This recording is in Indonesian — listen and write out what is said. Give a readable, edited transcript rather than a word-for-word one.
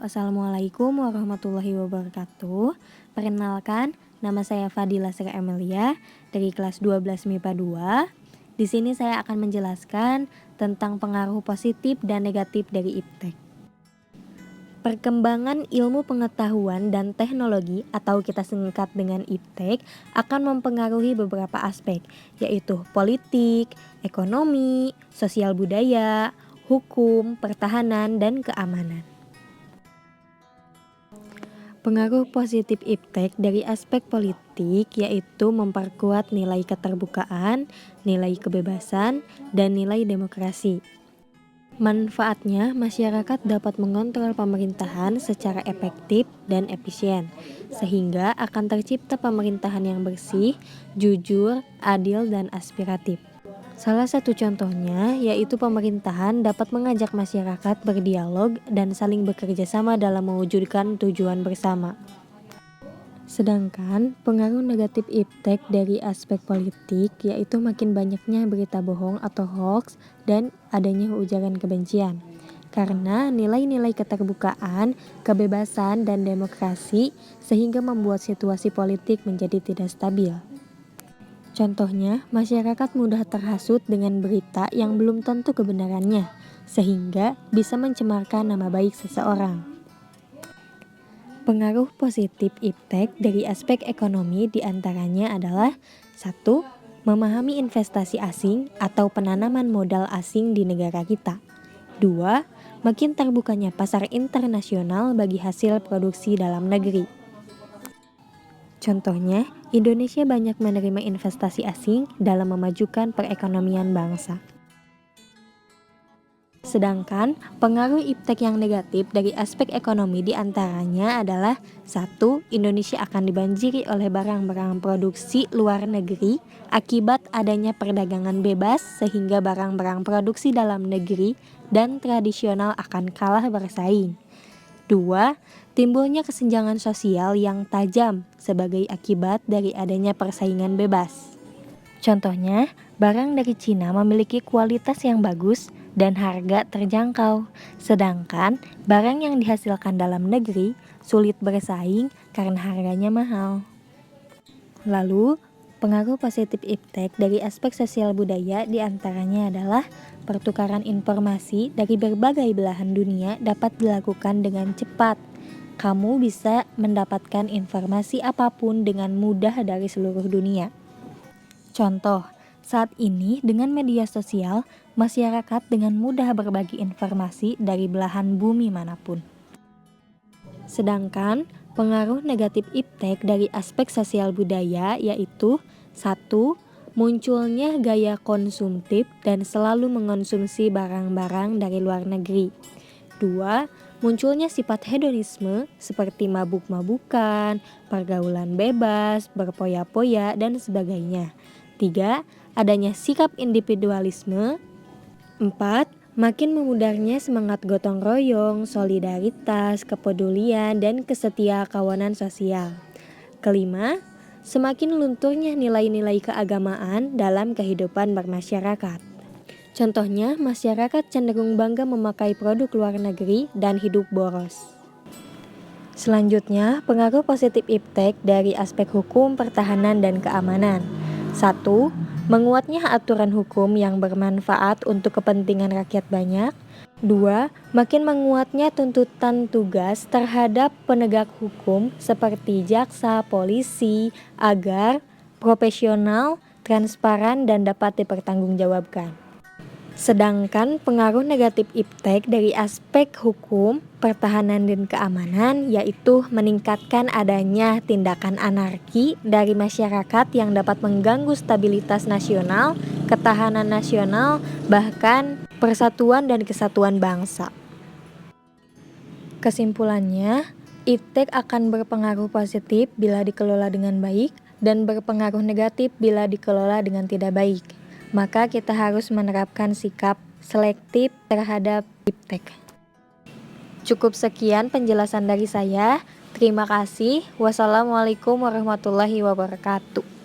Assalamualaikum warahmatullahi wabarakatuh. Perkenalkan, nama saya Fadila Sri Amelia dari kelas 12 MIPA 2. Di sini saya akan menjelaskan tentang pengaruh positif dan negatif dari iptek. Perkembangan ilmu pengetahuan dan teknologi atau kita singkat dengan iptek akan mempengaruhi beberapa aspek, yaitu politik, ekonomi, sosial budaya, hukum, pertahanan, dan keamanan. Pengaruh positif iptek dari aspek politik yaitu memperkuat nilai keterbukaan, nilai kebebasan, dan nilai demokrasi. Manfaatnya, masyarakat dapat mengontrol pemerintahan secara efektif dan efisien, sehingga akan tercipta pemerintahan yang bersih, jujur, adil, dan aspiratif. Salah satu contohnya yaitu pemerintahan dapat mengajak masyarakat berdialog dan saling bekerja sama dalam mewujudkan tujuan bersama. Sedangkan pengaruh negatif iptek dari aspek politik yaitu makin banyaknya berita bohong atau hoax dan adanya ujaran kebencian. Karena nilai-nilai keterbukaan, kebebasan, dan demokrasi sehingga membuat situasi politik menjadi tidak stabil. Contohnya, masyarakat mudah terhasut dengan berita yang belum tentu kebenarannya, sehingga bisa mencemarkan nama baik seseorang. Pengaruh positif iptek dari aspek ekonomi diantaranya adalah 1. Memahami investasi asing atau penanaman modal asing di negara kita. 2. Makin terbukanya pasar internasional bagi hasil produksi dalam negeri. Contohnya, Indonesia banyak menerima investasi asing dalam memajukan perekonomian bangsa. Sedangkan pengaruh iptek yang negatif dari aspek ekonomi diantaranya adalah 1. Indonesia akan dibanjiri oleh barang-barang produksi luar negeri akibat adanya perdagangan bebas sehingga barang-barang produksi dalam negeri dan tradisional akan kalah bersaing. 2. Timbulnya kesenjangan sosial yang tajam sebagai akibat dari adanya persaingan bebas. Contohnya, barang dari Cina memiliki kualitas yang bagus dan harga terjangkau, sedangkan barang yang dihasilkan dalam negeri sulit bersaing karena harganya mahal. Lalu, pengaruh positif iptek dari aspek sosial budaya diantaranya adalah pertukaran informasi dari berbagai belahan dunia dapat dilakukan dengan cepat. Kamu bisa mendapatkan informasi apapun dengan mudah dari seluruh dunia. Contoh, saat ini dengan media sosial, masyarakat dengan mudah berbagi informasi dari belahan bumi manapun. Sedangkan pengaruh negatif iptek dari aspek sosial budaya yaitu 1. Munculnya gaya konsumtif dan selalu mengonsumsi barang-barang dari luar negeri. 2. Munculnya sifat hedonisme seperti mabuk-mabukan, pergaulan bebas, berpoya-poya, dan sebagainya. 3. Adanya sikap individualisme. 4. Makin memudarnya semangat gotong royong, solidaritas, kepedulian, dan kesetia kawanan sosial. Kelima, semakin lunturnya nilai-nilai keagamaan dalam kehidupan bermasyarakat. Contohnya, masyarakat cenderung bangga memakai produk luar negeri dan hidup boros. Selanjutnya, pengaruh positif iptek dari aspek hukum, pertahanan, dan keamanan. 1. Menguatnya aturan hukum yang bermanfaat untuk kepentingan rakyat banyak. 2. Makin menguatnya tuntutan tugas terhadap penegak hukum seperti jaksa, polisi, agar profesional, transparan, dan dapat dipertanggungjawabkan. Sedangkan pengaruh negatif iptek dari aspek hukum, pertahanan, dan keamanan yaitu meningkatkan adanya tindakan anarki dari masyarakat yang dapat mengganggu stabilitas nasional, ketahanan nasional, bahkan persatuan dan kesatuan bangsa. Kesimpulannya, iptek akan berpengaruh positif bila dikelola dengan baik dan berpengaruh negatif bila dikelola dengan tidak baik. Maka kita harus menerapkan sikap selektif terhadap iptek. Cukup sekian penjelasan dari saya. Terima kasih. Wassalamualaikum warahmatullahi wabarakatuh.